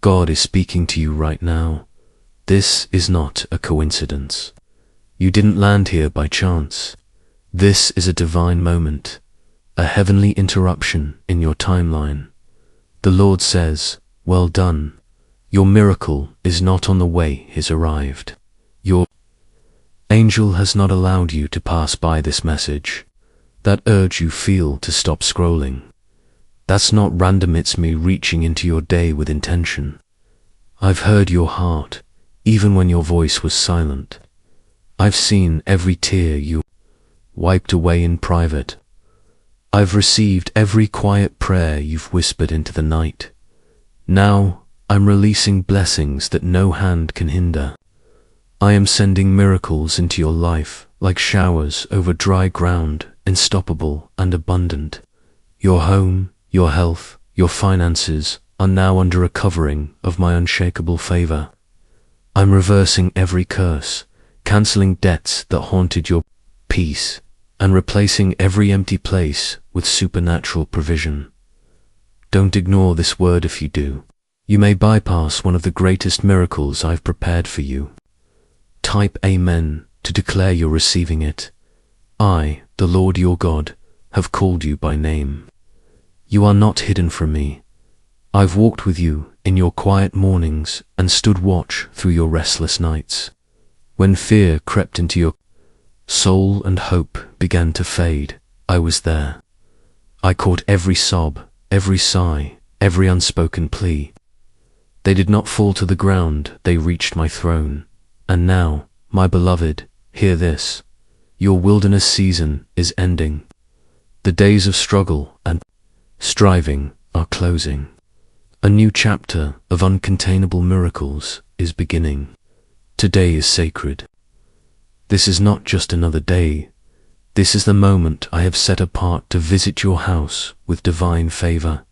God is speaking to you right now. This is not a coincidence. You didn't land here by chance. This is a divine moment, a heavenly interruption in your timeline. The Lord says, "Well done. Your miracle is not on the way, it's arrived." Your angel has not allowed you to pass by this message. That urge you feel to stop scrolling. That's not random, it's me reaching into your day with intention. I've heard your heart, even when your voice was silent. I've seen every tear you wiped away in private. I've received every quiet prayer you've whispered into the night. Now I'm releasing blessings that no hand can hinder. I am sending miracles into your life like showers over dry ground, unstoppable and abundant. Your home, your health, your finances are now under a covering of my unshakable favor. I'm reversing every curse, canceling debts that haunted your peace, and replacing every empty place with supernatural provision. Don't ignore this word. If you do, you may bypass one of the greatest miracles I've prepared for you. Type Amen to declare you're receiving it. I, the Lord your God, have called you by name. You are not hidden from me. I've walked with you in your quiet mornings and stood watch through your restless nights. When fear crept into your soul and hope began to fade, I was there. I caught every sob, every sigh, every unspoken plea. They did not fall to the ground, they reached my throne. And now, my beloved, hear this. Your wilderness season is ending. The days of struggle and striving are closing. A new chapter of uncontainable miracles is beginning. Today is sacred. This is not just another day. This is the moment I have set apart to visit your house with divine favor.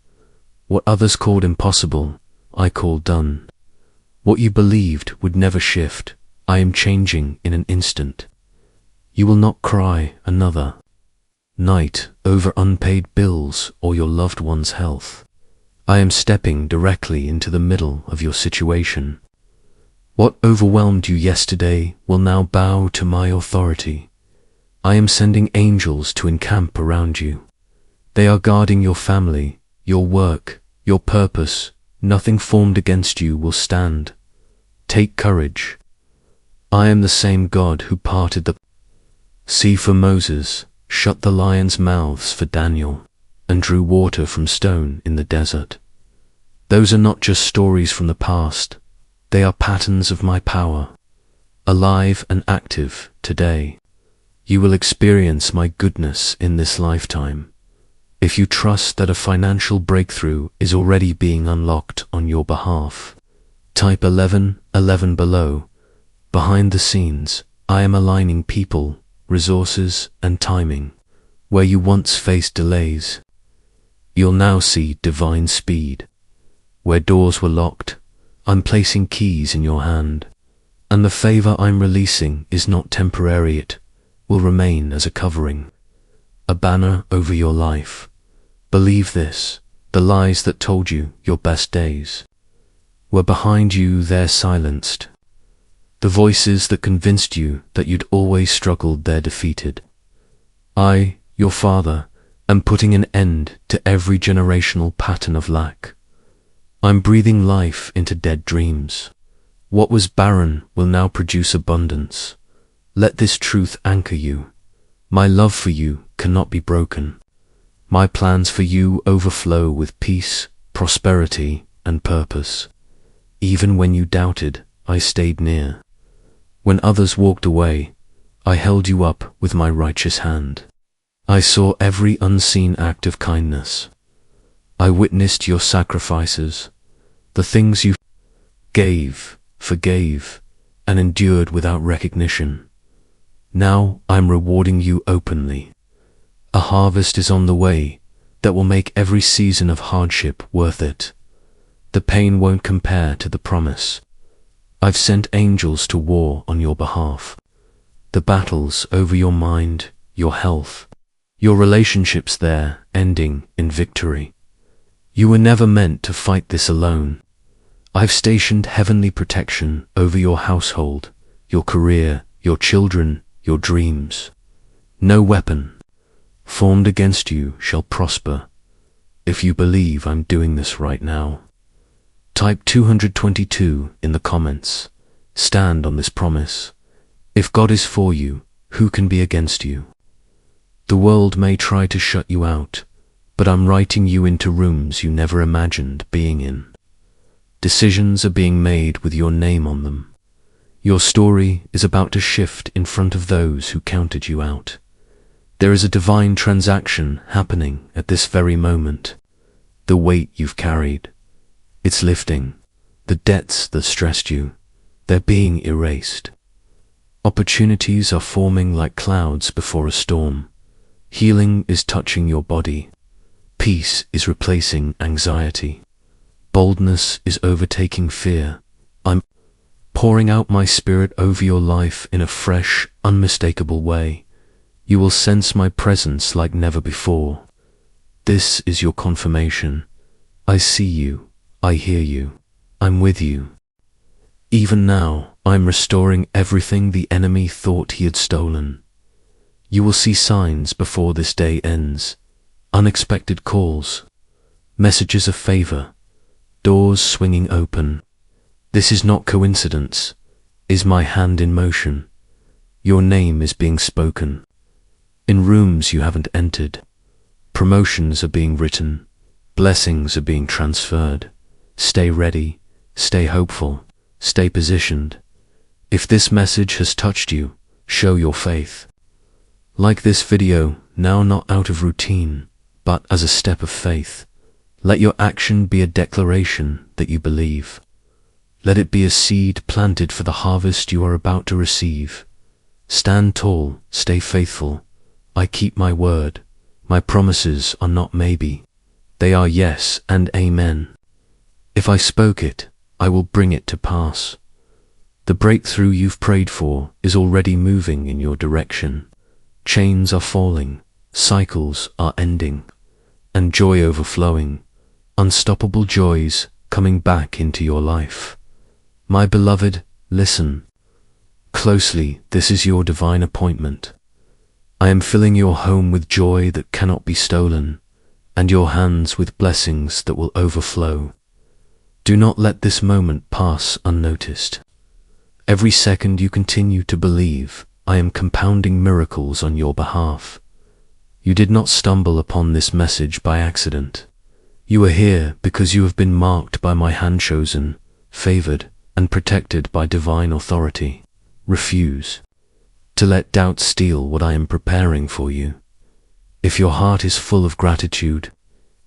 What others called impossible, I call done. What you believed would never shift, I am changing in an instant. You will not cry another night over unpaid bills or your loved one's health. I am stepping directly into the middle of your situation. What overwhelmed you yesterday will now bow to my authority. I am sending angels to encamp around you. They are guarding your family, your work, your purpose. Nothing formed against you will stand. Take courage. I am the same God who parted the sea for Moses, shut the lions' mouths for Daniel, and drew water from stone in the desert. Those are not just stories from the past. They are patterns of my power, alive and active today. You will experience my goodness in this lifetime. If you trust that a financial breakthrough is already being unlocked on your behalf, type 11 below. Behind the scenes, I am aligning people, resources, and timing. Where you once faced delays, you'll now see divine speed. Where doors were locked, I'm placing keys in your hand. And the favor I'm releasing is not temporary, it will remain as a covering, a banner over your life. Believe this, the lies that told you your best days were behind you, they're silenced. The voices that convinced you that you'd always struggled, they're defeated. I, your Father, am putting an end to every generational pattern of lack. I'm breathing life into dead dreams. What was barren will now produce abundance. Let this truth anchor you. My love for you cannot be broken. My plans for you overflow with peace, prosperity, and purpose. Even when you doubted, I stayed near. When others walked away, I held you up with my righteous hand. I saw every unseen act of kindness. I witnessed your sacrifices, the things you gave, forgave, and endured without recognition. Now I'm rewarding you openly. A harvest is on the way that will make every season of hardship worth it. The pain won't compare to the promise. I've sent angels to war on your behalf. The battles over your mind, your health, your relationships, they're ending in victory. You were never meant to fight this alone. I've stationed heavenly protection over your household, your career, your children, your dreams. No weapon formed against you shall prosper. If you believe I'm doing this right now, type 222 in the comments. Stand on this promise. If God is for you, who can be against you? The world may try to shut you out, but I'm writing you into rooms you never imagined being in. Decisions are being made with your name on them. Your story is about to shift in front of those who counted you out. There is a divine transaction happening at this very moment. The weight you've carried, it's lifting. The debts that stressed you, they're being erased. Opportunities are forming like clouds before a storm. Healing is touching your body. Peace is replacing anxiety. Boldness is overtaking fear. I'm pouring out my spirit over your life in a fresh, unmistakable way. You will sense my presence like never before. This is your confirmation. I see you. I hear you. I'm with you. Even now, I'm restoring everything the enemy thought he had stolen. You will see signs before this day ends. Unexpected calls. Messages of favor. Doors swinging open. This is not coincidence. Is my hand in motion. Your name is being spoken. In rooms you haven't entered. Promotions are being written. Blessings are being transferred. Stay ready. Stay hopeful. Stay positioned. If this message has touched you, show your faith. Like this video, now not out of routine, but as a step of faith. Let your action be a declaration that you believe. Let it be a seed planted for the harvest you are about to receive. Stand tall, stay faithful. I keep my word. My promises are not maybe. They are yes and amen. If I spoke it, I will bring it to pass. The breakthrough you've prayed for is already moving in your direction. Chains are falling, cycles are ending, and joy overflowing. Unstoppable joys coming back into your life. My beloved, listen closely. This is your divine appointment. I am filling your home with joy that cannot be stolen, and your hands with blessings that will overflow. Do not let this moment pass unnoticed. Every second you continue to believe, I am compounding miracles on your behalf. You did not stumble upon this message by accident. You are here because you have been marked by my hand, chosen, favored, and protected by divine authority. Refuse to let doubt steal what I am preparing for you. If your heart is full of gratitude,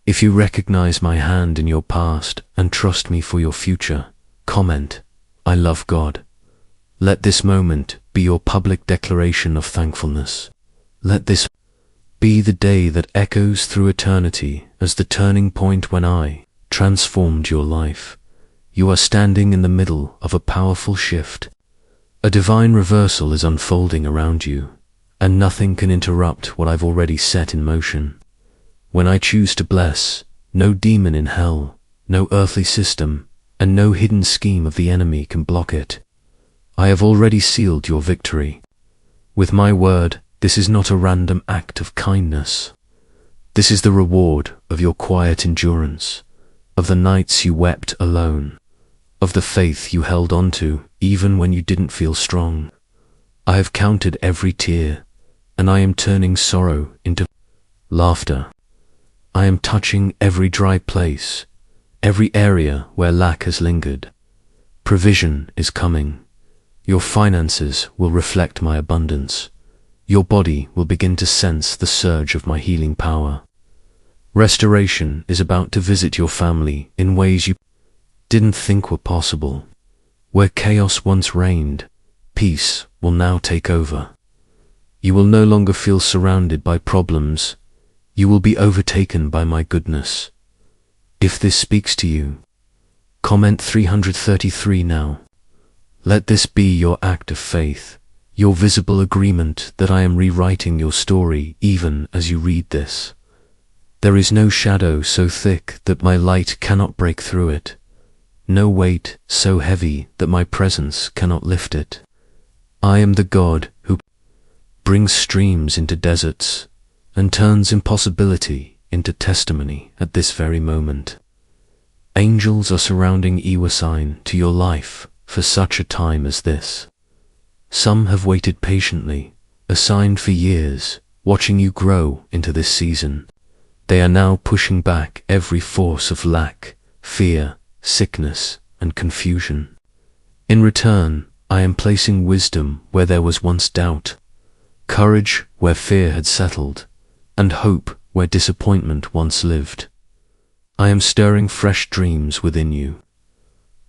if you recognize my hand in your past and trust me for your future, comment, I love God. Let this moment be your public declaration of thankfulness. Let this be the day that echoes through eternity as the turning point when I transformed your life. You are standing in the middle of a powerful shift. A divine reversal is unfolding around you, and nothing can interrupt what I've already set in motion. When I choose to bless, no demon in hell, no earthly system, and no hidden scheme of the enemy can block it. I have already sealed your victory. With my word, this is not a random act of kindness. This is the reward of your quiet endurance, of the nights you wept alone, of the faith you held on to even when you didn't feel strong. I have counted every tear, and I am turning sorrow into laughter. I am touching every dry place, every area where lack has lingered. Provision is coming. Your finances will reflect my abundance. Your body will begin to sense the surge of my healing power. Restoration is about to visit your family in ways you didn't think were possible. Where chaos once reigned, peace will now take over. You will no longer feel surrounded by problems. You will be overtaken by my goodness. If this speaks to you, comment 333 now. Let this be your act of faith, your visible agreement that I am rewriting your story even as you read this. There is no shadow so thick that my light cannot break through it. no weight so heavy that my presence cannot lift it. I am the God who brings streams into deserts and turns impossibility into testimony at this very moment. Angels are surrounding Iwasign to your life for such a time as this. Some have waited patiently, assigned for years, watching you grow into this season. They are now pushing back every force of lack, fear, sickness, and confusion. In return, I am placing wisdom where there was once doubt, courage where fear had settled, and hope where disappointment once lived. I am stirring fresh dreams within you.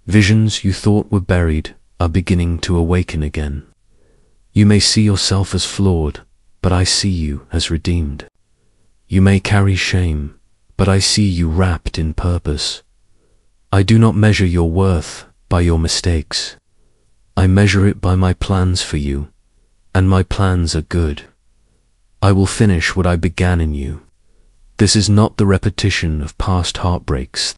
Visions you thought were buried are beginning to awaken again. You may see yourself as flawed, but I see you as redeemed. You may carry shame, but I see you wrapped in purpose. I do not measure your worth by your mistakes. I measure it by my plans for you, and my plans are good. I will finish what I began in you. This is not the repetition of past heartbreaks.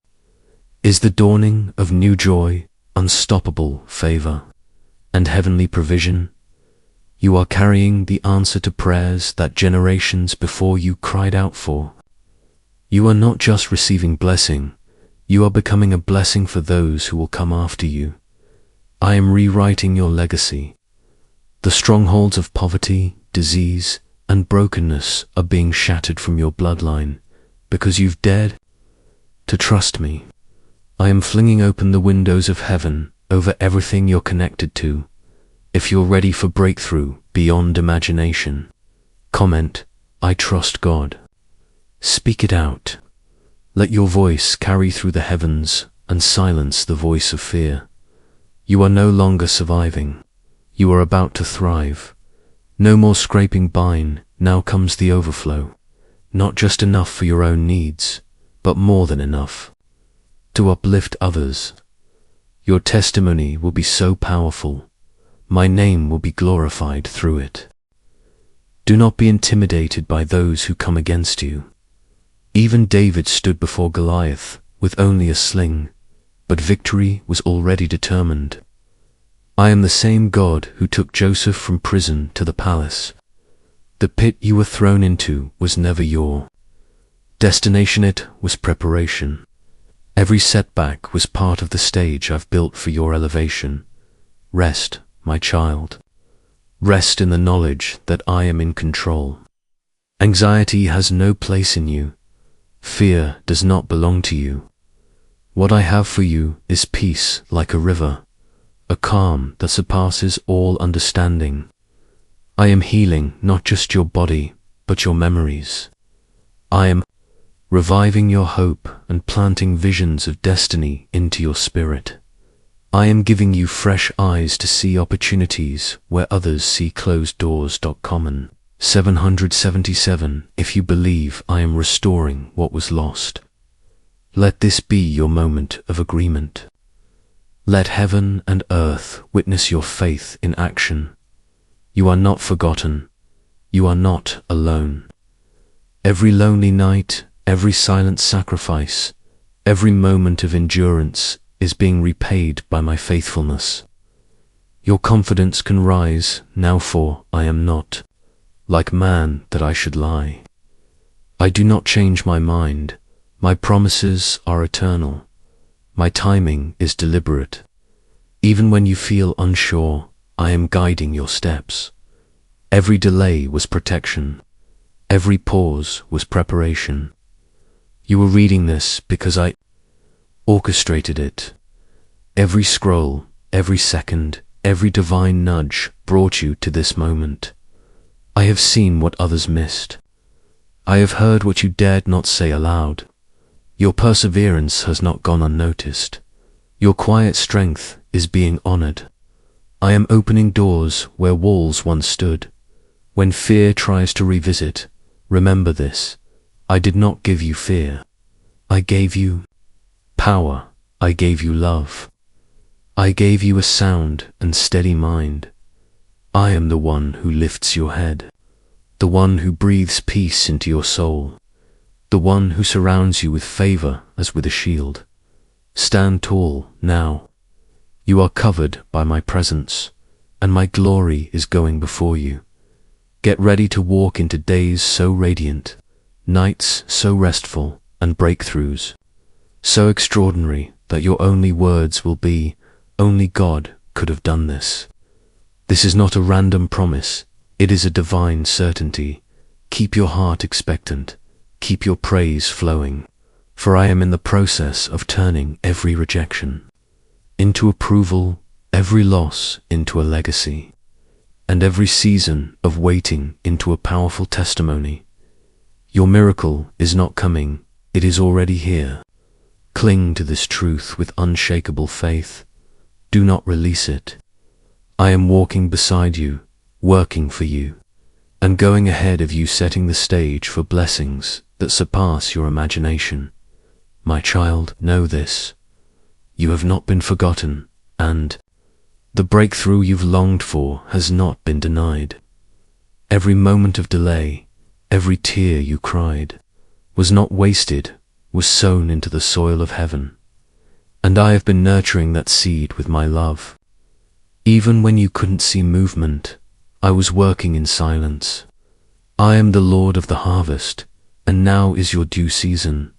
It is the dawning of new joy, unstoppable favor, and heavenly provision. You are carrying the answer to prayers that generations before you cried out for. You are not just receiving blessing, you are becoming a blessing for those who will come after you. I am rewriting your legacy. The strongholds of poverty, disease, and brokenness are being shattered from your bloodline because you've dared to trust me. I am flinging open the windows of heaven over everything you're connected to. If you're ready for breakthrough beyond imagination, comment, I trust God. Speak it out. Let your voice carry through the heavens and silence the voice of fear. You are no longer surviving. You are about to thrive. No more scraping by, now comes the overflow. Not just enough for your own needs, but more than enough to uplift others. Your testimony will be so powerful. My name will be glorified through it. Do not be intimidated by those who come against you. Even David stood before Goliath with only a sling, but victory was already determined. I am the same God who took Joseph from prison to the palace. The pit you were thrown into was never your destination, it was preparation. Every setback was part of the stage I've built for your elevation. Rest, my child. Rest in the knowledge that I am in control. Anxiety has no place in you. Fear does not belong to you. What I have for you is peace like a river, a calm that surpasses all understanding. I am healing not just your body, but your memories. I am reviving your hope and planting visions of destiny into your spirit. I am giving you fresh eyes to see opportunities where others see closed doors. 777 If you believe I am restoring what was lost, let this be your moment of agreement. Let heaven and earth witness your faith in action. You are not forgotten. You are not alone. Every lonely night, every silent sacrifice, every moment of endurance is being repaid by my faithfulness. Your confidence can rise now, for I am not like man that I should lie. I do not change my mind. My promises are eternal. My timing is deliberate. Even when you feel unsure, I am guiding your steps. Every delay was protection. Every pause was preparation. You were reading this because I orchestrated it. Every scroll, every second, every divine nudge brought you to this moment. I have seen what others missed. I have heard what you dared not say aloud. Your perseverance has not gone unnoticed. Your quiet strength is being honored. I am opening doors where walls once stood. When fear tries to revisit, remember this: I did not give you fear. I gave you power. I gave you love. I gave you a sound and steady mind. I am the one who lifts your head, the one who breathes peace into your soul, the one who surrounds you with favor as with a shield. Stand tall now. You are covered by my presence, and my glory is going before you. Get ready to walk into days so radiant, nights so restful, and breakthroughs so extraordinary that your only words will be, "Only God could have done this." This is not a random promise, it is a divine certainty. Keep your heart expectant, keep your praise flowing, for I am in the process of turning every rejection into approval, every loss into a legacy, and every season of waiting into a powerful testimony. Your miracle is not coming, it is already here. Cling to this truth with unshakable faith. Do not release it. I am walking beside you, working for you, and going ahead of you, setting the stage for blessings that surpass your imagination. My child, know this. You have not been forgotten, and the breakthrough you've longed for has not been denied. Every moment of delay, every tear you cried, was not wasted, was sown into the soil of heaven. And I have been nurturing that seed with my love. Even when you couldn't see movement, I was working in silence. I am the Lord of the harvest, and now is your due season.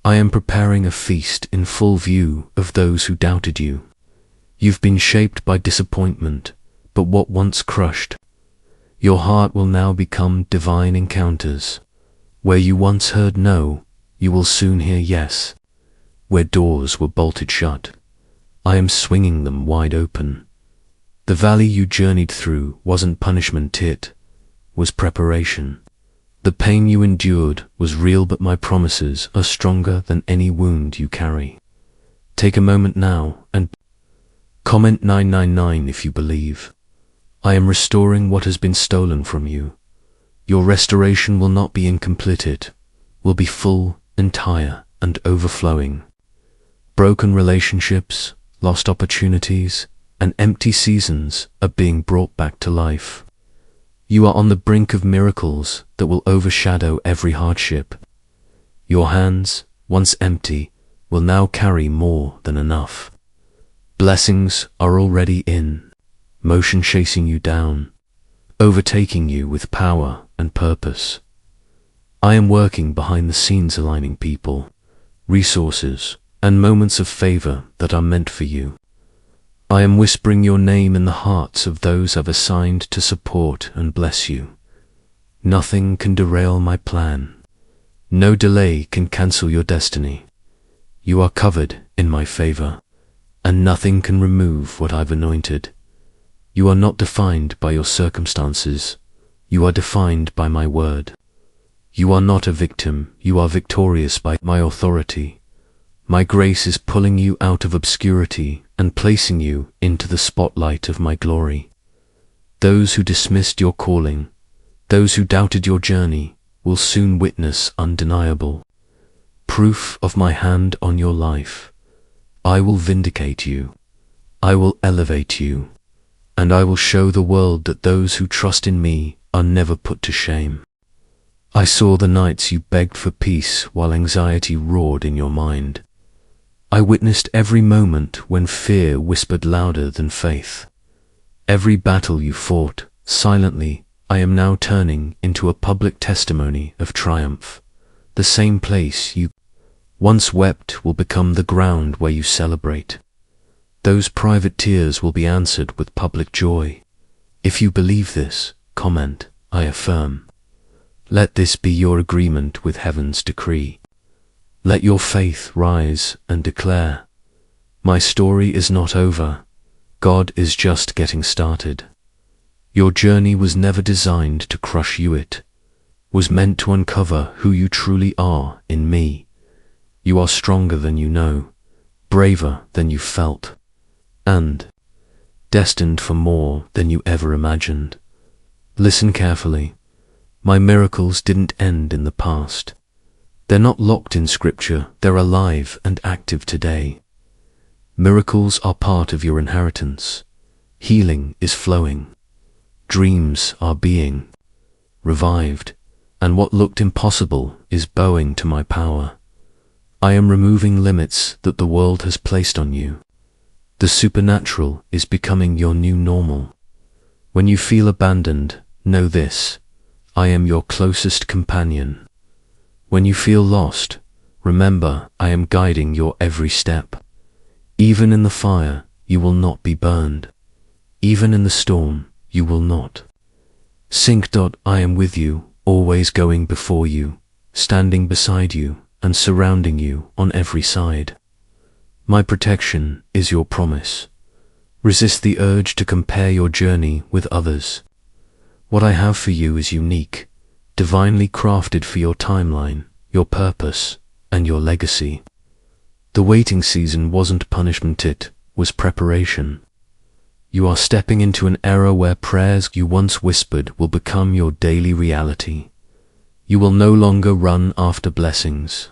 I am preparing a feast in full view of those who doubted you. You've been shaped by disappointment, but what once crushed your heart will now become divine encounters. Where you once heard no, you will soon hear yes. Where doors were bolted shut, I am swinging them wide open. The valley you journeyed through wasn't punishment, it was preparation. The pain you endured was real, but my promises are stronger than any wound you carry. Take a moment now and comment 999 if you believe. I am restoring what has been stolen from you. Your restoration will not be incomplete, it will be full, entire, and overflowing. Broken relationships, lost opportunities, and empty seasons are being brought back to life. You are on the brink of miracles that will overshadow every hardship. Your hands, once empty, will now carry more than enough. Blessings are already in motion, chasing you down, overtaking you with power and purpose. I am working behind the scenes, aligning people, resources, and moments of favor that are meant for you. I am whispering your name in the hearts of those I've assigned to support and bless you. Nothing can derail my plan. No delay can cancel your destiny. You are covered in my favor, and nothing can remove what I've anointed. You are not defined by your circumstances. You are defined by my word. You are not a victim. You are victorious by my authority. My grace is pulling you out of obscurity and placing you into the spotlight of my glory. Those who dismissed your calling, those who doubted your journey, will soon witness undeniable proof of my hand on your life. I will vindicate you. I will elevate you. And I will show the world that those who trust in me are never put to shame. I saw the nights you begged for peace while anxiety roared in your mind. I witnessed every moment when fear whispered louder than faith. Every battle you fought silently, I am now turning into a public testimony of triumph. The same place you once wept will become the ground where you celebrate. Those private tears will be answered with public joy. If you believe this, comment, "I affirm." Let this be your agreement with heaven's decree. Let your faith rise and declare, "My story is not over. God is just getting started." Your journey was never designed to crush you, it was meant to uncover who you truly are in me. You are stronger than you know, braver than you felt, and destined for more than you ever imagined. Listen carefully. My miracles didn't end in the past. They're not locked in scripture, they're alive and active today. Miracles are part of your inheritance. Healing is flowing. Dreams are being revived, and what looked impossible is bowing to my power. I am removing limits that the world has placed on you. The supernatural is becoming your new normal. When you feel abandoned, know this: I am your closest companion. When you feel lost, remember I am guiding your every step. Even in the fire, you will not be burned. Even in the storm, you will not sink. I am with you, always going before you, standing beside you, and surrounding you on every side. My protection is your promise. Resist the urge to compare your journey with others. What I have for you is unique, divinely crafted for your timeline, your purpose, and your legacy. The waiting season wasn't punishment, it was preparation. You are stepping into an era where prayers you once whispered will become your daily reality. You will no longer run after blessings.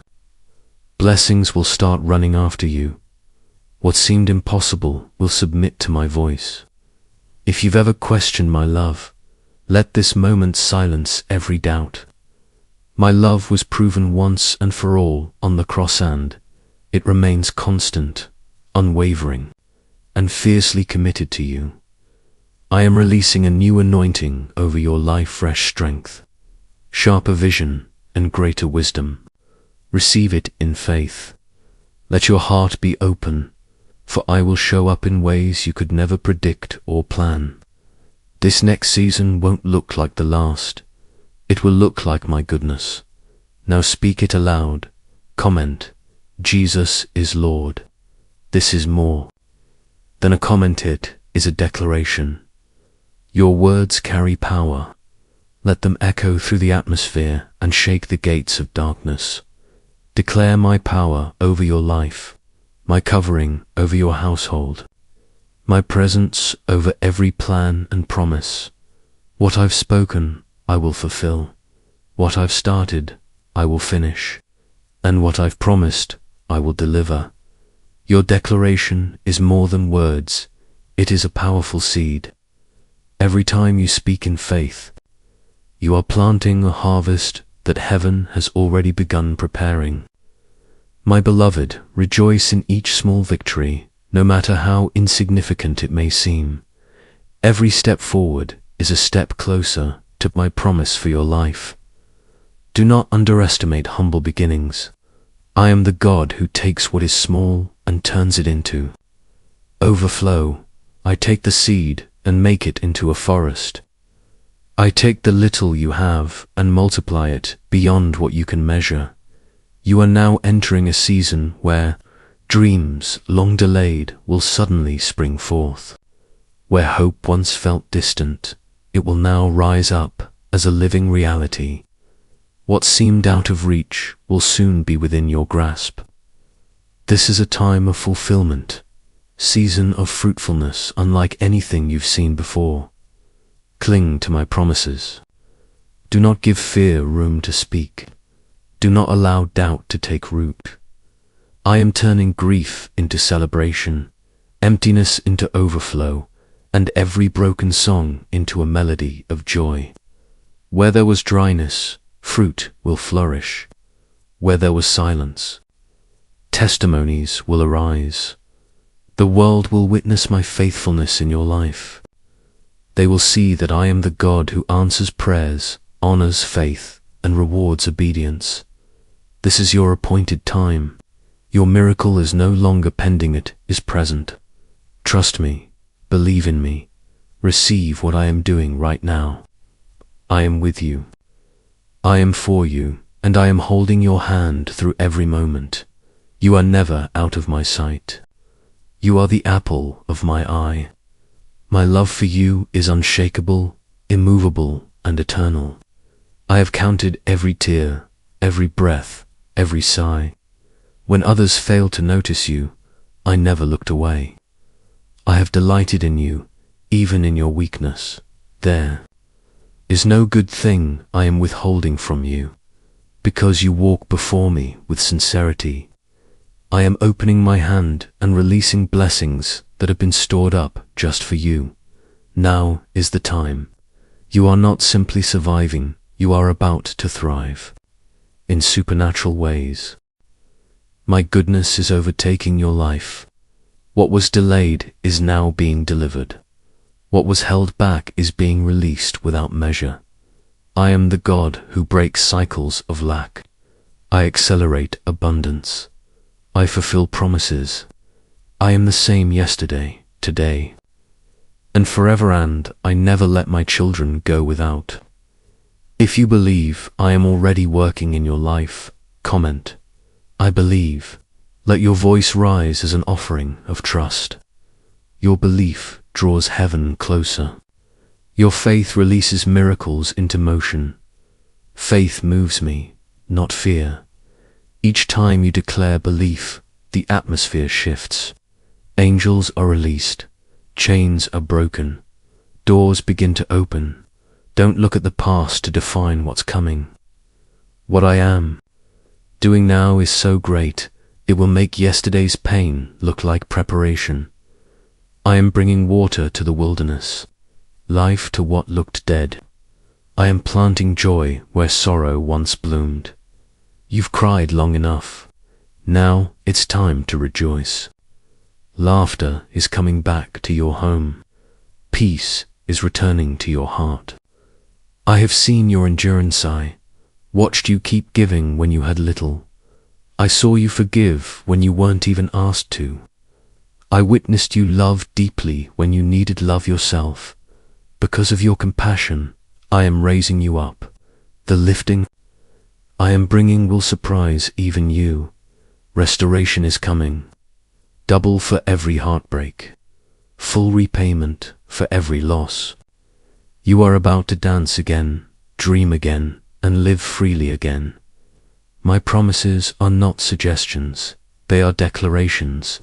Blessings will start running after you. What seemed impossible will submit to my voice. If you've ever questioned my love, let this moment silence every doubt. My love was proven once and for all on the cross, and it remains constant, unwavering, and fiercely committed to you. I am releasing a new anointing over your life, fresh strength, sharper vision, and greater wisdom. Receive it in faith. Let your heart be open, for I will show up in ways you could never predict or plan. This next season won't look like the last. It will look like my goodness. Now speak it aloud. Comment, Jesus is Lord. This is more than a comment, it is a declaration. Your words carry power. Let them echo through the atmosphere and shake the gates of darkness. Declare my power over your life, my covering over your household, my presence over every plan and promise. What I've spoken, I will fulfill. What I've started, I will finish. And what I've promised, I will deliver. Your declaration is more than words. It is a powerful seed. Every time you speak in faith, you are planting a harvest that heaven has already begun preparing. My beloved, rejoice in each small victory, no matter how insignificant it may seem. Every step forward is a step closer to my promise for your life. Do not underestimate humble beginnings. I am the God who takes what is small and turns it into overflow. I take the seed and make it into a forest. I take the little you have and multiply it beyond what you can measure. You are now entering a season where dreams long delayed will suddenly spring forth. Where hope once felt distant, it will now rise up as a living reality. What seemed out of reach will soon be within your grasp. This is a time of fulfillment, season of fruitfulness unlike anything you've seen before. Cling to my promises. Do not give fear room to speak. Do not allow doubt to take root. I am turning grief into celebration, emptiness into overflow, and every broken song into a melody of joy. Where there was dryness, fruit will flourish. Where there was silence, testimonies will arise. The world will witness my faithfulness in your life. They will see that I am the God who answers prayers, honors faith, and rewards obedience. This is your appointed time. Your miracle is no longer pending, it is present. Trust me, believe in me, receive what I am doing right now. I am with you. I am for you, and I am holding your hand through every moment. You are never out of my sight. You are the apple of my eye. My love for you is unshakable, immovable, and eternal. I have counted every tear, every breath, every sigh. When others failed to notice you, I never looked away. I have delighted in you, even in your weakness. There is no good thing I am withholding from you, because you walk before me with sincerity. I am opening my hand and releasing blessings that have been stored up just for you. Now is the time. You are not simply surviving, you are about to thrive in supernatural ways. My goodness is overtaking your life. What was delayed is now being delivered. What was held back is being released without measure. I am the God who breaks cycles of lack. I accelerate abundance. I fulfill promises. I am the same yesterday, today, and forever, and I never let my children go without. If you believe I am already working in your life, comment, I believe. Let your voice rise as an offering of trust. Your belief draws heaven closer. Your faith releases miracles into motion. Faith moves me, not fear. Each time you declare belief, the atmosphere shifts. Angels are released. Chains are broken. Doors begin to open. Don't look at the past to define what's coming. What I am doing now is so great, it will make yesterday's pain look like preparation. I am bringing water to the wilderness, life to what looked dead. I am planting joy where sorrow once bloomed. You've cried long enough. Now it's time to rejoice. Laughter is coming back to your home. Peace is returning to your heart. I have seen your endurance, watched you keep giving when you had little. I saw you forgive when you weren't even asked to. I witnessed you love deeply when you needed love yourself. Because of your compassion, I am raising you up. The lifting I am bringing will surprise even you. Restoration is coming. Double for every heartbreak. Full repayment for every loss. You are about to dance again, dream again, and live freely again. My promises are not suggestions, they are declarations.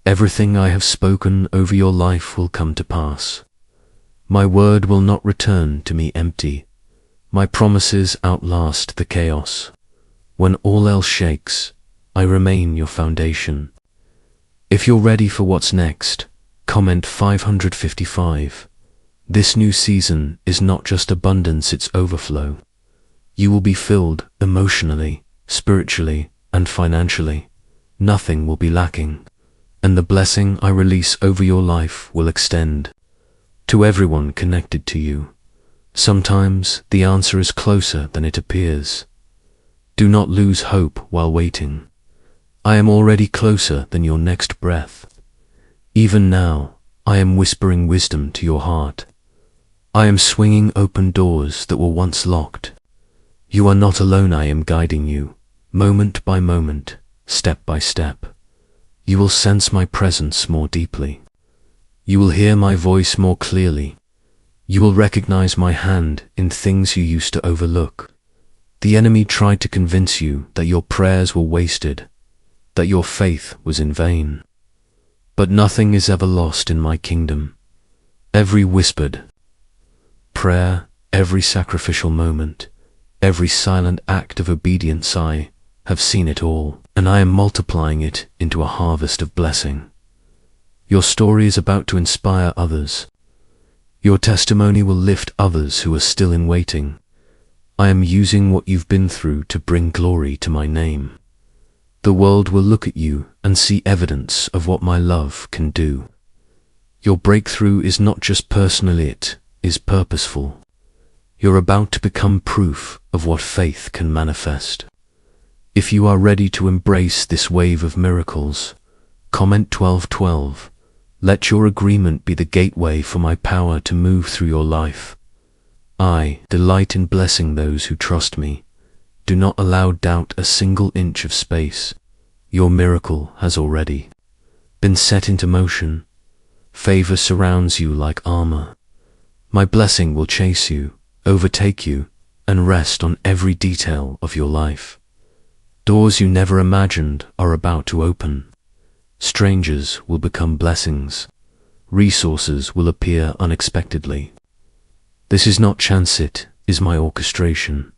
Everything I have spoken over your life will come to pass. My word will not return to me empty. My promises outlast the chaos. When all else shakes, I remain your foundation. If you're ready for what's next, comment 555. This new season is not just abundance, it's overflow. You will be filled emotionally, spiritually, and financially. Nothing will be lacking, and the blessing I release over your life will extend to everyone connected to you. Sometimes the answer is closer than it appears. Do not lose hope while waiting. I am already closer than your next breath. Even now, I am whispering wisdom to your heart. I am swinging open doors that were once locked. You are not alone, I am guiding you, moment by moment, step by step. You will sense my presence more deeply. You will hear my voice more clearly. You will recognize my hand in things you used to overlook. The enemy tried to convince you that your prayers were wasted, that your faith was in vain. But nothing is ever lost in my kingdom. Every whispered prayer, every sacrificial moment, every silent act of obedience, I have seen it all, and I am multiplying it into a harvest of blessing. Your story is about to inspire others. Your testimony will lift others who are still in waiting. I am using what you've been through to bring glory to my name. The world will look at you and see evidence of what my love can do. Your breakthrough is not just personal, it is purposeful. You're about to become proof of what faith can manifest. If you are ready to embrace this wave of miracles, comment 1212. Let your agreement be the gateway for my power to move through your life. I delight in blessing those who trust me. Do not allow doubt a single inch of space. Your miracle has already been set into motion. Favor surrounds you like armor. My blessing will chase you, overtake you, and rest on every detail of your life. Doors you never imagined are about to open. Strangers will become blessings. Resources will appear unexpectedly. This is not chance, it is my orchestration.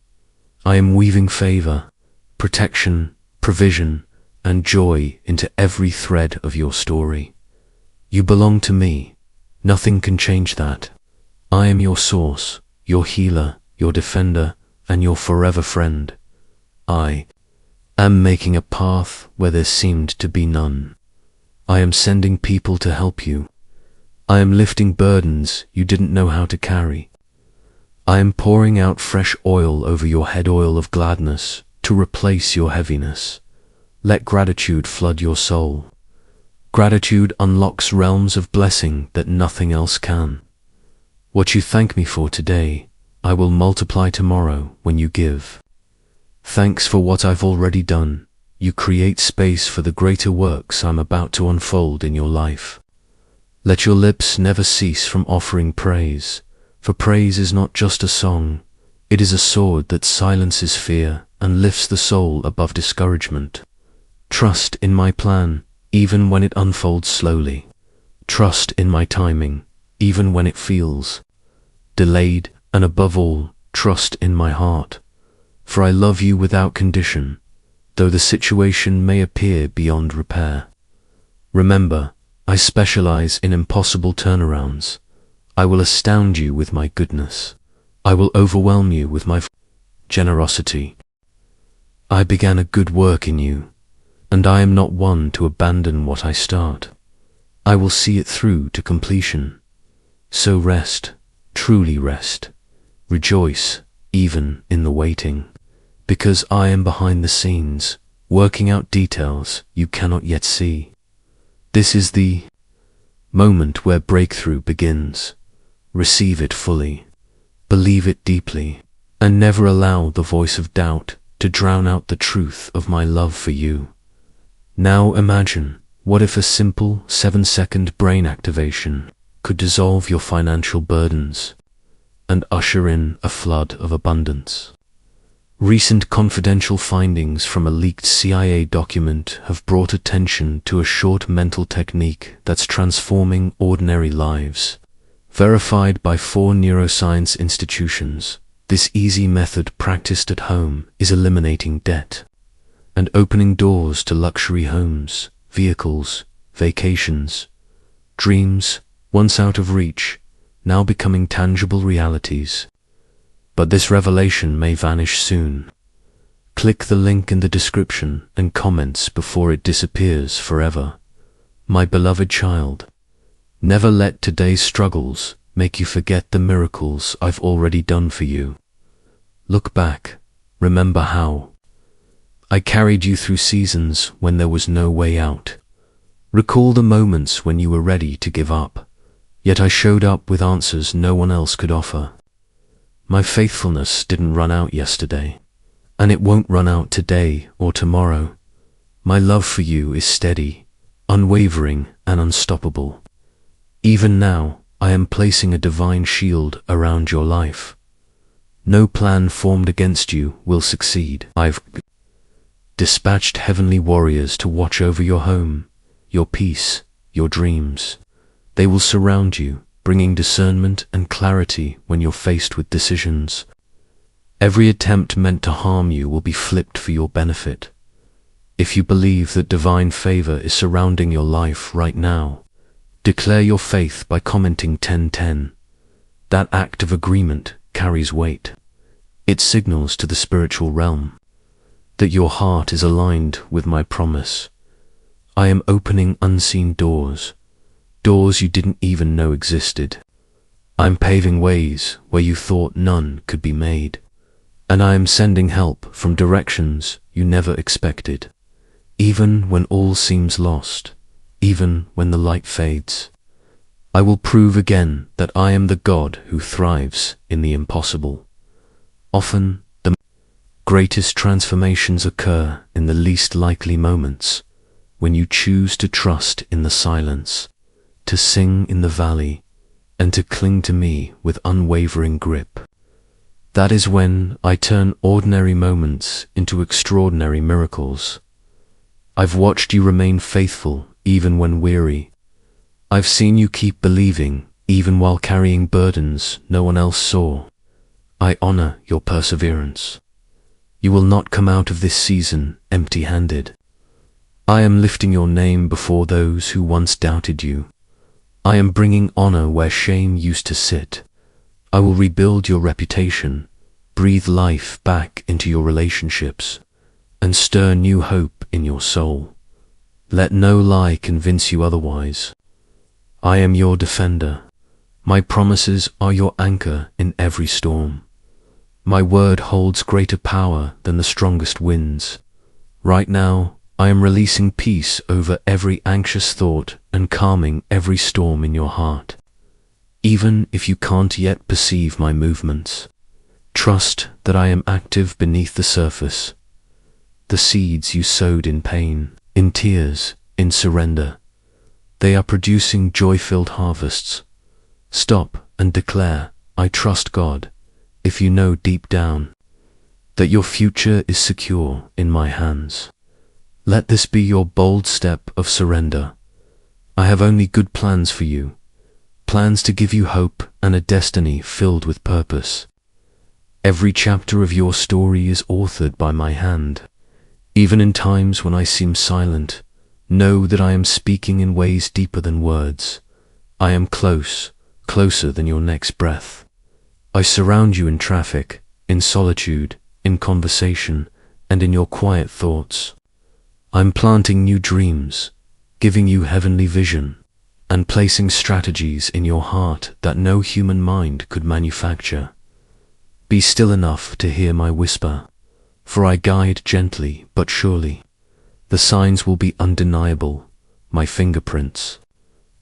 I am weaving favor, protection, provision, and joy into every thread of your story. You belong to me. Nothing can change that. I am your source, your healer, your defender, and your forever friend. I am making a path where there seemed to be none. I am sending people to help you. I am lifting burdens you didn't know how to carry. I am pouring out fresh oil over your head, oil of gladness, to replace your heaviness. Let gratitude flood your soul. Gratitude unlocks realms of blessing that nothing else can. What you thank me for today, I will multiply tomorrow when you give. Thanks for what I've already done. You create space for the greater works I'm about to unfold in your life. Let your lips never cease from offering praise, for praise is not just a song, it is a sword that silences fear and lifts the soul above discouragement. Trust in my plan, even when it unfolds slowly. Trust in my timing, even when it feels delayed, and above all, trust in my heart. For I love you without condition, though the situation may appear beyond repair. Remember, I specialize in impossible turnarounds. I will astound you with my goodness. I will overwhelm you with my generosity. I began a good work in you, and I am not one to abandon what I start. I will see it through to completion. So rest, truly rest. Rejoice, even in the waiting, because I am behind the scenes, working out details you cannot yet see. This is the moment where breakthrough begins. Receive it fully, believe it deeply, and never allow the voice of doubt to drown out the truth of my love for you. Now imagine, what if a simple 7-second brain activation could dissolve your financial burdens and usher in a flood of abundance? Recent confidential findings from a leaked CIA document have brought attention to a short mental technique that's transforming ordinary lives. Verified by 4 neuroscience institutions, this easy method practiced at home is eliminating debt and opening doors to luxury homes, vehicles, vacations, dreams once out of reach, now becoming tangible realities. But this revelation may vanish soon. Click the link in the description and comments before it disappears forever. My beloved child, never let today's struggles make you forget the miracles I've already done for you. Look back, remember how I carried you through seasons when there was no way out. Recall the moments when you were ready to give up, yet I showed up with answers no one else could offer. My faithfulness didn't run out yesterday, and it won't run out today or tomorrow. My love for you is steady, unwavering, and unstoppable. Even now, I am placing a divine shield around your life. No plan formed against you will succeed. I've dispatched heavenly warriors to watch over your home, your peace, your dreams. They will surround you, bringing discernment and clarity when you're faced with decisions. Every attempt meant to harm you will be flipped for your benefit. If you believe that divine favor is surrounding your life right now, declare your faith by commenting 1010. That act of agreement carries weight. It signals to the spiritual realm that your heart is aligned with my promise. I am opening unseen doors, doors you didn't even know existed. I'm paving ways where you thought none could be made, and I am sending help from directions you never expected. Even when all seems lost, even when the light fades, I will prove again that I am the God who thrives in the impossible. Often, the greatest transformations occur in the least likely moments, when you choose to trust in the silence, to sing in the valley, and to cling to me with unwavering grip. That is when I turn ordinary moments into extraordinary miracles. I've watched you remain faithful even when weary. I've seen you keep believing even while carrying burdens no one else saw. I honor your perseverance. You will not come out of this season empty-handed. I am lifting your name before those who once doubted you. I am bringing honor where shame used to sit. I will rebuild your reputation, breathe life back into your relationships, and stir new hope in your soul. Let no lie convince you otherwise. I am your defender. My promises are your anchor in every storm. My word holds greater power than the strongest winds. Right now, I am releasing peace over every anxious thought and calming every storm in your heart. Even if you can't yet perceive my movements, trust that I am active beneath the surface. The seeds you sowed in pain, in tears, in surrender, they are producing joy-filled harvests. Stop and declare, I trust God, if you know deep down that your future is secure in my hands. Let this be your bold step of surrender. I have only good plans for you, plans to give you hope and a destiny filled with purpose. Every chapter of your story is authored by my hand. Even in times when I seem silent, know that I am speaking in ways deeper than words. I am close, closer than your next breath. I surround you in traffic, in solitude, in conversation, and in your quiet thoughts. I'm planting new dreams, giving you heavenly vision, and placing strategies in your heart that no human mind could manufacture. Be still enough to hear my whisper, for I guide gently but surely. The signs will be undeniable, my fingerprints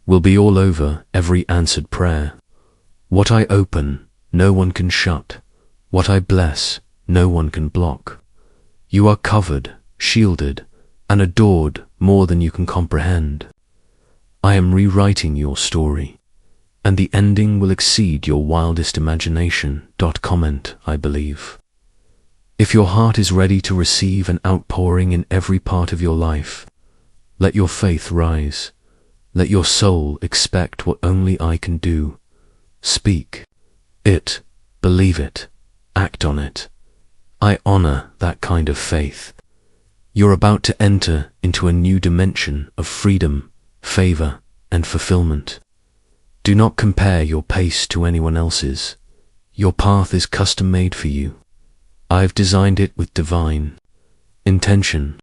will be all over every answered prayer. What I open, no one can shut. What I bless, no one can block. You are covered, shielded, and adored more than you can comprehend. I am rewriting your story, and the ending will exceed your wildest imagination. Comment, I believe. If your heart is ready to receive an outpouring in every part of your life, let your faith rise. Let your soul expect what only I can do. Speak it, believe it, act on it. I honor that kind of faith. You're about to enter into a new dimension of freedom, favor, and fulfillment. Do not compare your pace to anyone else's. Your path is custom made for you. I've designed it with divine intention.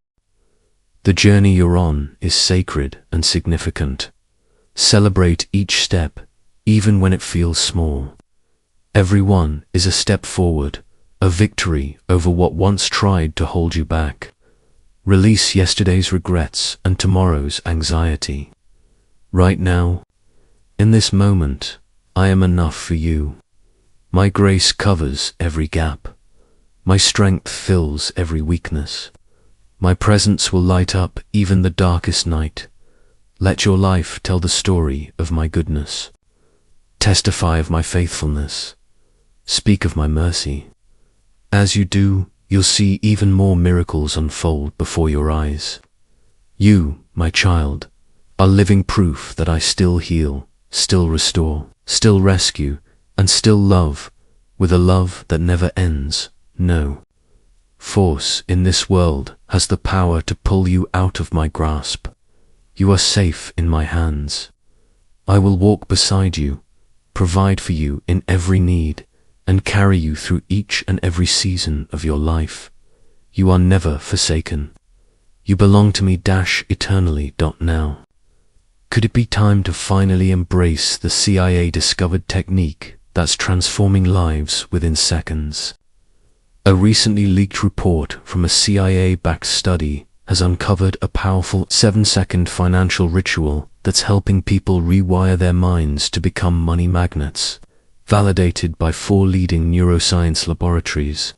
The journey you're on is sacred and significant. Celebrate each step, even when it feels small. Every one is a step forward, a victory over what once tried to hold you back. Release yesterday's regrets and tomorrow's anxiety. Right now, in this moment, I am enough for you. My grace covers every gap. My strength fills every weakness. My presence will light up even the darkest night. Let your life tell the story of my goodness. Testify of my faithfulness. Speak of my mercy. As you do, you'll see even more miracles unfold before your eyes. You, my child, are living proof that I still heal, still restore, still rescue, and still love, with a love that never ends. No force in this world has the power to pull you out of my grasp. You are safe in my hands. I will walk beside you, provide for you in every need, and carry you through each and every season of your life. You are never forsaken. You belong to me. Eternally. Now. Could it be time to finally embrace the CIA discovered technique that's transforming lives within seconds? A recently leaked report from a CIA-backed study has uncovered a powerful 7-second financial ritual that's helping people rewire their minds to become money magnets, validated by 4 leading neuroscience laboratories.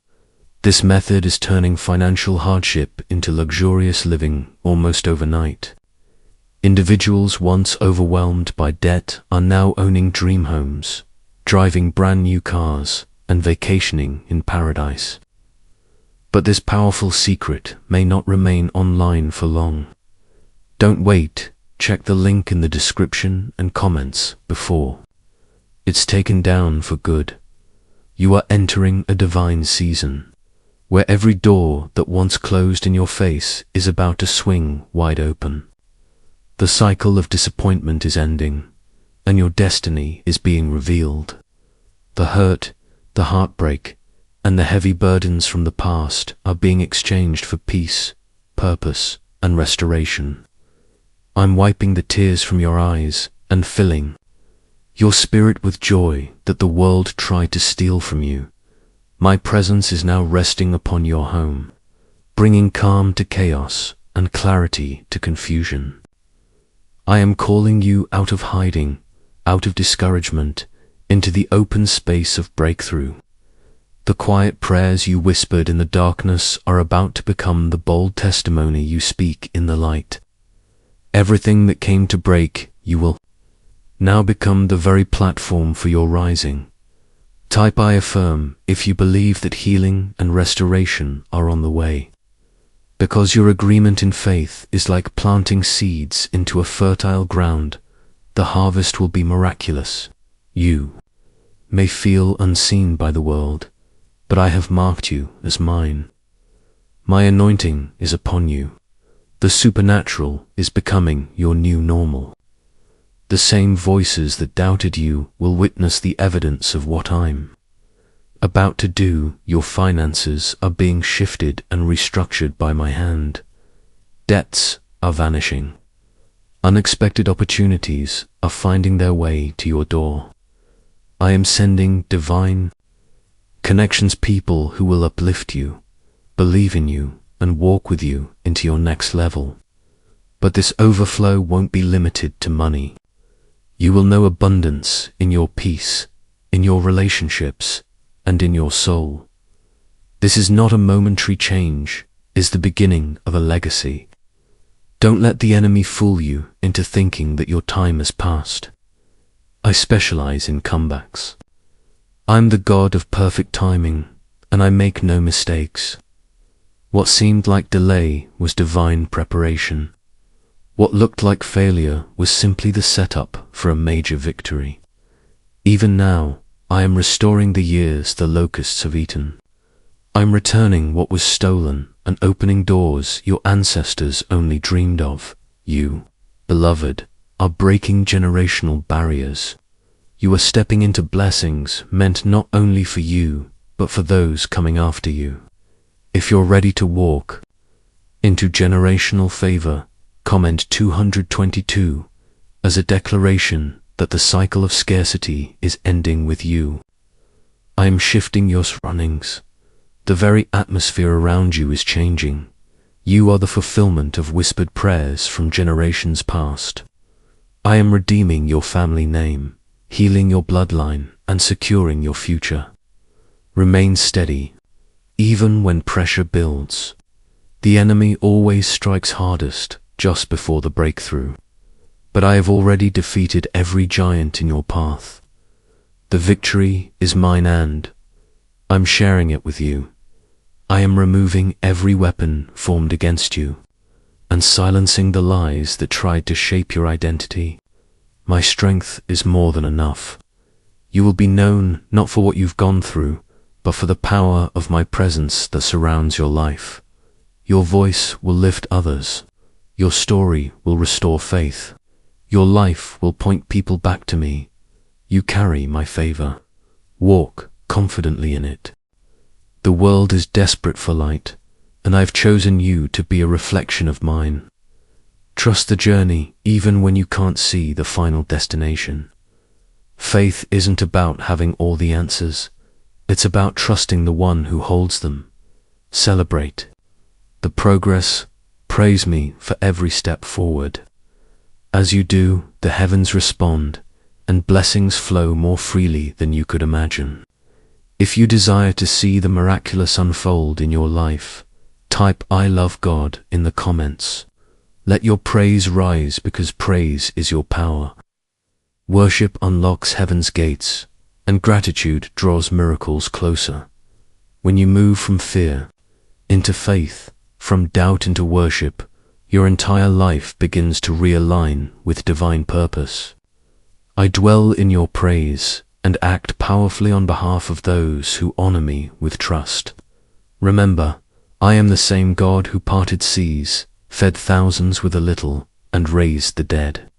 This method is turning financial hardship into luxurious living almost overnight. Individuals once overwhelmed by debt are now owning dream homes, driving brand new cars, and vacationing in paradise. But this powerful secret may not remain online for long. Don't wait, check the link in the description and comments before it's taken down for good. You are entering a divine season, where every door that once closed in your face is about to swing wide open. The cycle of disappointment is ending, and your destiny is being revealed. The hurt, the heartbreak, and the heavy burdens from the past are being exchanged for peace, purpose, and restoration. I'm wiping the tears from your eyes and filling your spirit with joy that the world tried to steal from you. My presence is now resting upon your home, bringing calm to chaos and clarity to confusion. I am calling you out of hiding, out of discouragement, into the open space of breakthrough. The quiet prayers you whispered in the darkness are about to become the bold testimony you speak in the light. Everything that came to break you will now become the very platform for your rising. Type I affirm if you believe that healing and restoration are on the way. Because your agreement in faith is like planting seeds into a fertile ground, the harvest will be miraculous. You may feel unseen by the world, but I have marked you as mine. My anointing is upon you. The supernatural is becoming your new normal. The same voices that doubted you will witness the evidence of what I'm about to do. Your finances are being shifted and restructured by my hand. Debts are vanishing. Unexpected opportunities are finding their way to your door. I am sending divine connections, people who will uplift you, believe in you, and walk with you into your next level. But this overflow won't be limited to money. You will know abundance in your peace, in your relationships, and in your soul. This is not a momentary change, it's the beginning of a legacy. Don't let the enemy fool you into thinking that your time has passed. I specialize in comebacks. I'm the God of perfect timing, and I make no mistakes. What seemed like delay was divine preparation. What looked like failure was simply the setup for a major victory. Even now, I am restoring the years the locusts have eaten. I'm returning what was stolen and opening doors your ancestors only dreamed of. You, beloved, are breaking generational barriers. You are stepping into blessings meant not only for you, but for those coming after you. If you're ready to walk into generational favor, comment 222 as a declaration that the cycle of scarcity is ending with you. I am shifting your surroundings. The very atmosphere around you is changing. You are the fulfillment of whispered prayers from generations past. I am redeeming your family name, healing your bloodline, and securing your future. Remain steady, even when pressure builds. The enemy always strikes hardest just before the breakthrough. But I have already defeated every giant in your path. The victory is mine and I'm sharing it with you. I am removing every weapon formed against you and silencing the lies that tried to shape your identity. My strength is more than enough. You will be known not for what you've gone through, but for the power of my presence that surrounds your life. Your voice will lift others. Your story will restore faith. Your life will point people back to me. You carry my favor. Walk confidently in it. The world is desperate for light, and I've chosen you to be a reflection of mine. Trust the journey even when you can't see the final destination. Faith isn't about having all the answers. It's about trusting the one who holds them. Celebrate the progress. Praise me for every step forward. As you do, the heavens respond, and blessings flow more freely than you could imagine. If you desire to see the miraculous unfold in your life, type I love God in the comments. Let your praise rise because praise is your power. Worship unlocks heaven's gates, and gratitude draws miracles closer. When you move from fear into faith, from doubt into worship, your entire life begins to realign with divine purpose. I dwell in your praise and act powerfully on behalf of those who honor me with trust. Remember, I am the same God who parted seas, fed thousands with a little, and raised the dead.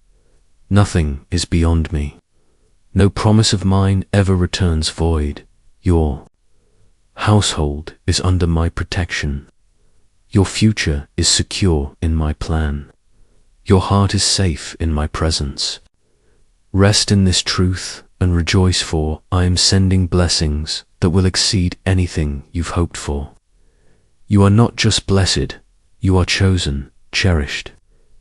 Nothing is beyond me. No promise of mine ever returns void. Your household is under my protection. Your future is secure in my plan. Your heart is safe in my presence. Rest in this truth and rejoice, for I am sending blessings that will exceed anything you've hoped for. You are not just blessed, you are chosen, cherished,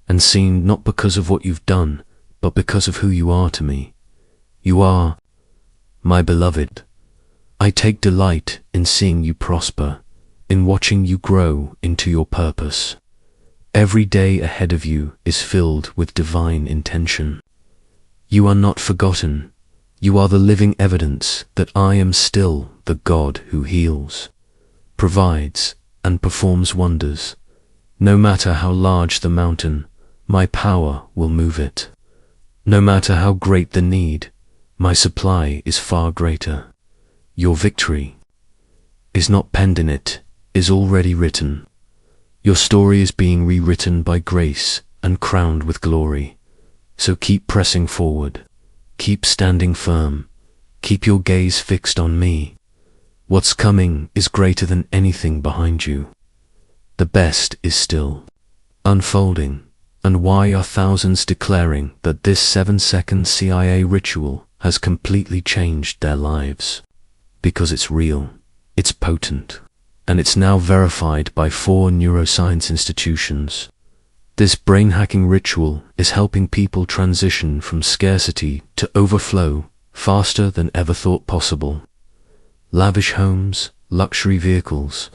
and seen not because of what you've done, but because of who you are to me. You are my beloved. I take delight in seeing you prosper, in watching you grow into your purpose. Every day ahead of you is filled with divine intention. You are not forgotten. You are the living evidence that I am still the God who heals, provides, and performs wonders. No matter how large the mountain, my power will move it. No matter how great the need, my supply is far greater. Your victory is not penned in it, is already written. Your story is being rewritten by grace and crowned with glory. So keep pressing forward. Keep standing firm. Keep your gaze fixed on me. What's coming is greater than anything behind you. The best is still unfolding. And why are thousands declaring that this 7-second CIA ritual has completely changed their lives? Because it's real, it's potent, and it's now verified by 4 neuroscience institutions. This brain-hacking ritual is helping people transition from scarcity to overflow faster than ever thought possible. Lavish homes, luxury vehicles,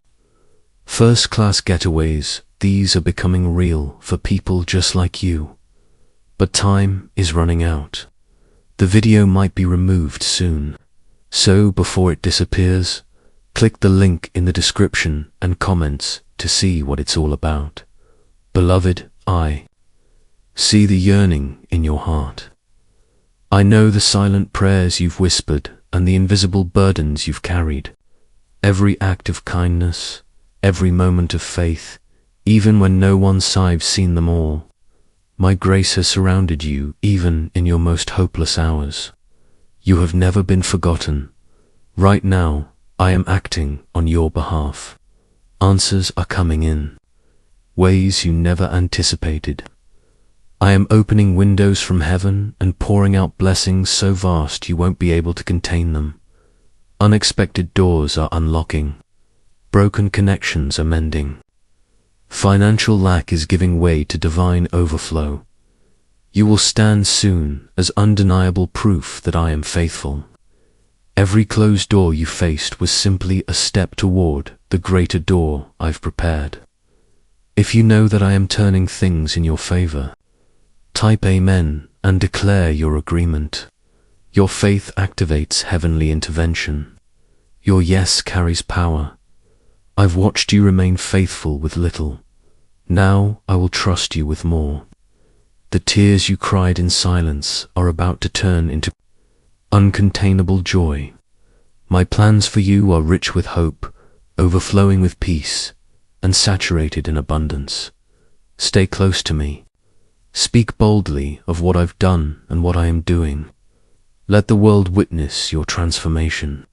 first-class getaways, these are becoming real for people just like you. But time is running out. The video might be removed soon. So before it disappears, click the link in the description and comments to see what it's all about. Beloved, I see the yearning in your heart. I know the silent prayers you've whispered and the invisible burdens you've carried. Every act of kindness, every moment of faith, even when no one side's seen them all. My grace has surrounded you even in your most hopeless hours. You have never been forgotten. Right now, I am acting on your behalf. Answers are coming in, ways you never anticipated. I am opening windows from heaven and pouring out blessings so vast you won't be able to contain them. Unexpected doors are unlocking. Broken connections are mending. Financial lack is giving way to divine overflow. You will stand soon as undeniable proof that I am faithful. Every closed door you faced was simply a step toward the greater door I've prepared. If you know that I am turning things in your favor, type Amen and declare your agreement. Your faith activates heavenly intervention. Your yes carries power. I've watched you remain faithful with little. Now I will trust you with more. The tears you cried in silence are about to turn into uncontainable joy. My plans for you are rich with hope, overflowing with peace, and saturated in abundance. Stay close to me. Speak boldly of what I've done and what I am doing. Let the world witness your transformation.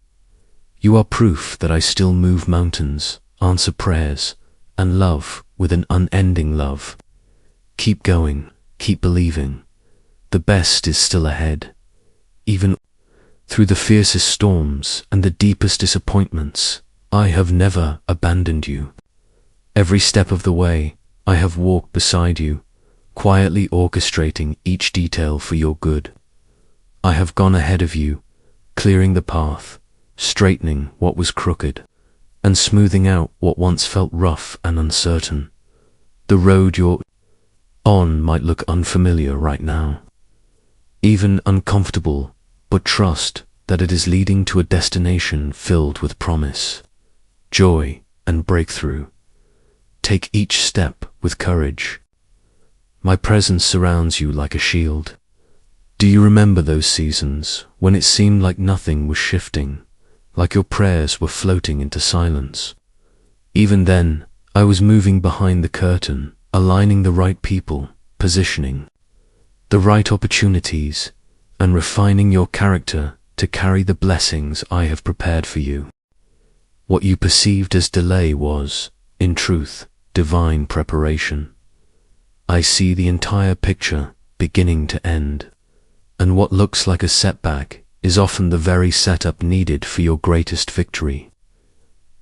You are proof that I still move mountains, answer prayers, and love with an unending love. Keep going, keep believing. The best is still ahead. Even through the fiercest storms and the deepest disappointments, I have never abandoned you. Every step of the way, I have walked beside you, quietly orchestrating each detail for your good. I have gone ahead of you, clearing the path, straightening what was crooked, and smoothing out what once felt rough and uncertain. The road you're on might look unfamiliar right now, even uncomfortable, but trust that it is leading to a destination filled with promise, joy, and breakthrough. Take each step with courage. My presence surrounds you like a shield. Do you remember those seasons when it seemed like nothing was shifting, like your prayers were floating into silence? Even then, I was moving behind the curtain, aligning the right people, positioning the right opportunities, and refining your character to carry the blessings I have prepared for you. What you perceived as delay was, in truth, divine preparation. I see the entire picture beginning to end, and what looks like a setback is often the very setup needed for your greatest victory.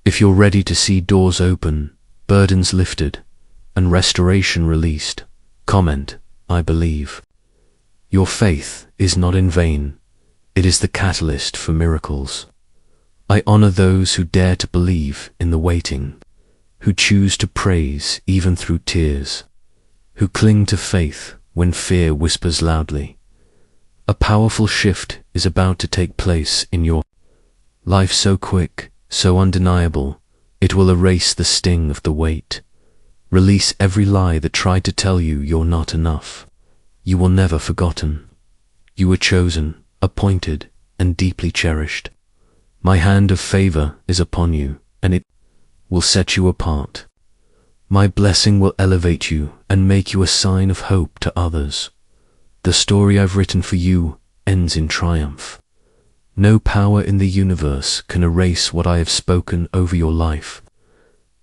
If you're ready to see doors open, burdens lifted, and restoration released, comment, I believe. Your faith is not in vain. It is the catalyst for miracles. I honor those who dare to believe in the waiting, who choose to praise even through tears, who cling to faith when fear whispers loudly. A powerful shift is about to take place in your life, so quick, so undeniable, it will erase the sting of the weight. Release every lie that tried to tell you you're not enough. You will never forgotten. You were chosen, appointed, and deeply cherished. My hand of favor is upon you, and it will set you apart. My blessing will elevate you and make you a sign of hope to others. The story I've written for you ends in triumph. No power in the universe can erase what I have spoken over your life.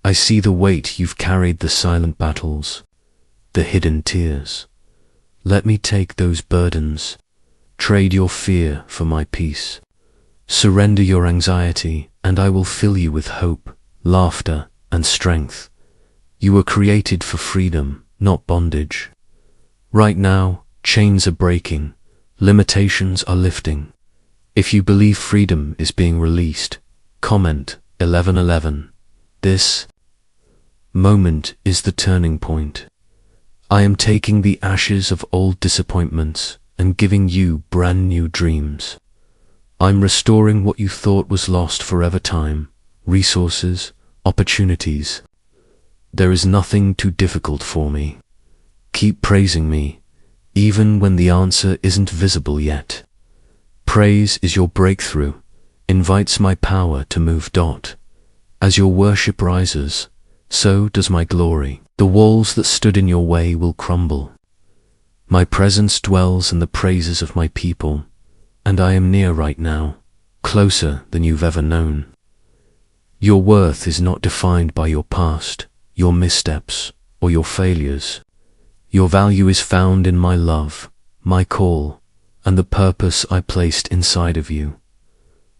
I see the weight you've carried, the silent battles, the hidden tears. Let me take those burdens. Trade your fear for my peace. Surrender your anxiety, and I will fill you with hope, laughter, and strength. You were created for freedom, not bondage. Right now, chains are breaking, limitations are lifting. If you believe freedom is being released, comment 1111. This moment is the turning point. I am taking the ashes of old disappointments and giving you brand new dreams. I'm restoring what you thought was lost forever: time, resources, opportunities. There is nothing too difficult for me. Keep praising me, even when the answer isn't visible yet. Praise is your breakthrough, invites my power to move. As your worship rises, so does my glory. The walls that stood in your way will crumble. My presence dwells in the praises of my people, and I am near right now, closer than you've ever known. Your worth is not defined by your past, your missteps, or your failures. Your value is found in my love, my call, and the purpose I placed inside of you.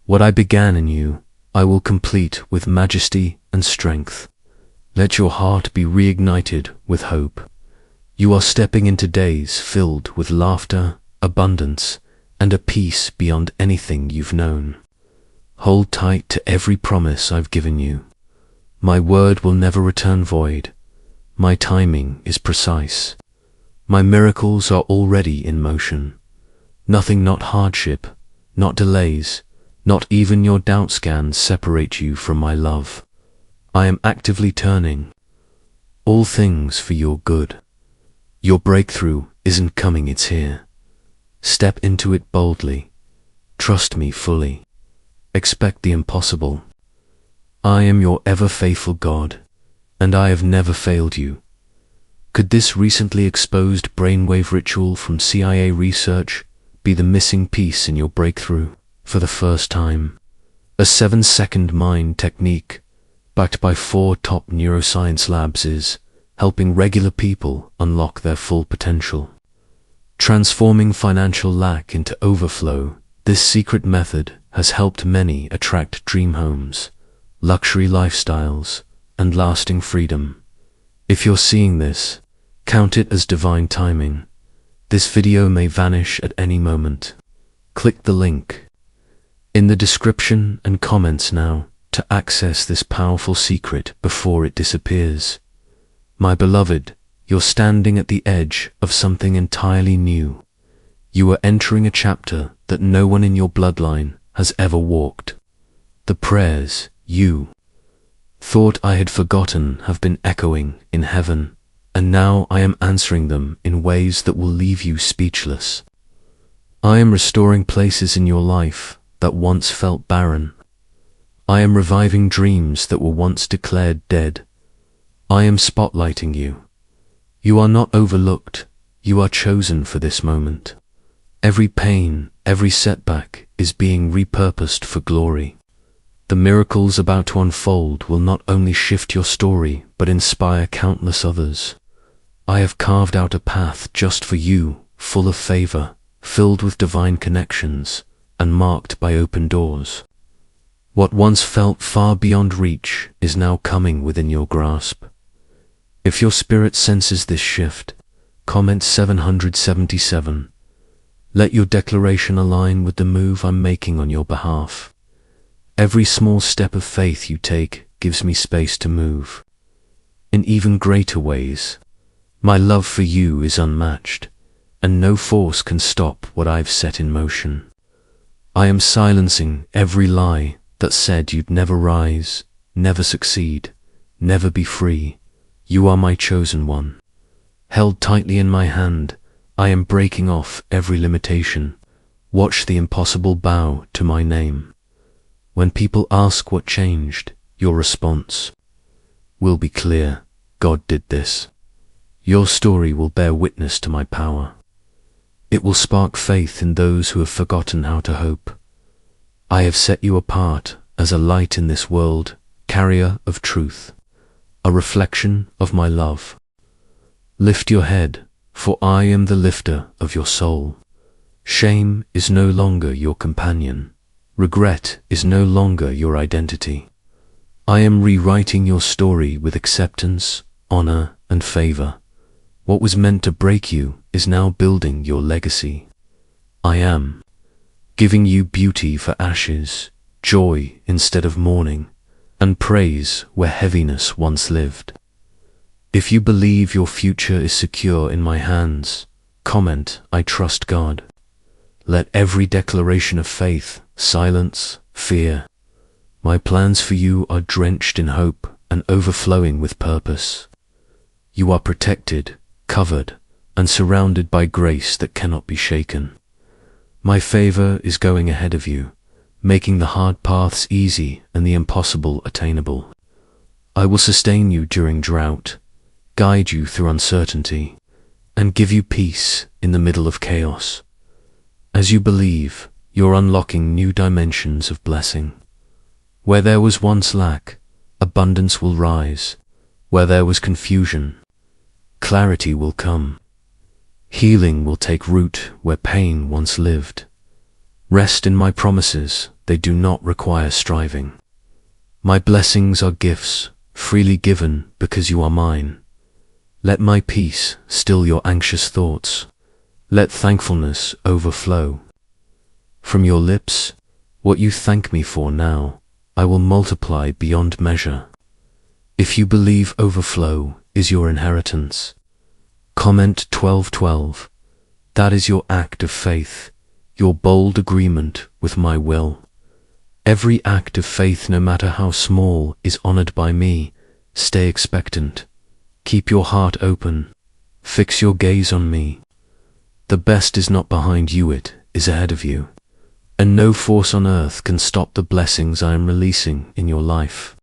What I began in you, I will complete with majesty and strength. Let your heart be reignited with hope. You are stepping into days filled with laughter, abundance, and a peace beyond anything you've known. Hold tight to every promise I've given you. My word will never return void. My timing is precise. My miracles are already in motion. Nothing, not hardship, not delays, not even your doubt scans separate you from my love. I am actively turning all things for your good. Your breakthrough isn't coming, it's here. Step into it boldly. Trust me fully. Expect the impossible. I am your ever-faithful God, and I have never failed you. Could this recently exposed brainwave ritual from CIA research be the missing piece in your breakthrough? For the first time, a 7-second mind technique, backed by 4 top neuroscience labs, is helping regular people unlock their full potential. Transforming financial lack into overflow, this secret method has helped many attract dream homes, luxury lifestyles, and lasting freedom. If you're seeing this, count it as divine timing. This video may vanish at any moment. Click the link in the description and comments now to access this powerful secret before it disappears. My beloved, you're standing at the edge of something entirely new. You are entering a chapter that no one in your bloodline has ever walked. The prayers you thought I had forgotten have been echoing in heaven, and now I am answering them in ways that will leave you speechless. I am restoring places in your life that once felt barren. I am reviving dreams that were once declared dead. I am spotlighting you. You are not overlooked, you are chosen for this moment. Every pain, every setback is being repurposed for glory. The miracles about to unfold will not only shift your story, but inspire countless others. I have carved out a path just for you, full of favor, filled with divine connections, and marked by open doors. What once felt far beyond reach is now coming within your grasp. If your spirit senses this shift, comment 777. Let your declaration align with the move I'm making on your behalf. Every small step of faith you take gives me space to move. In even greater ways, my love for you is unmatched, and no force can stop what I've set in motion. I am silencing every lie that said you'd never rise, never succeed, never be free. You are my chosen one. Held tightly in my hand, I am breaking off every limitation. Watch the impossible bow to my name. When people ask what changed, your response will be clear. God did this. Your story will bear witness to my power. It will spark faith in those who have forgotten how to hope. I have set you apart as a light in this world, carrier of truth, a reflection of my love. Lift your head, for I am the lifter of your soul. Shame is no longer your companion. Regret is no longer your identity. I am rewriting your story with acceptance, honor, and favor. What was meant to break you is now building your legacy. I am giving you beauty for ashes, joy instead of mourning, and praise where heaviness once lived. If you believe your future is secure in my hands, comment, I trust God. Let every declaration of faith silence fear. My plans for you are drenched in hope and overflowing with purpose. You are protected, covered, and surrounded by grace that cannot be shaken. My favor is going ahead of you, making the hard paths easy and the impossible attainable. I will sustain you during drought, guide you through uncertainty, and give you peace in the middle of chaos. As you believe, you're unlocking new dimensions of blessing. Where there was once lack, abundance will rise. Where there was confusion, clarity will come. Healing will take root where pain once lived. Rest in my promises, they do not require striving. My blessings are gifts, freely given because you are mine. Let my peace still your anxious thoughts. Let thankfulness overflow. From your lips, what you thank me for now, I will multiply beyond measure. If you believe overflow is your inheritance, comment 1212. That is your act of faith, your bold agreement with my will. Every act of faith, no matter how small, is honored by me. Stay expectant. Keep your heart open. Fix your gaze on me. The best is not behind you, it is ahead of you. And no force on earth can stop the blessings I am releasing in your life.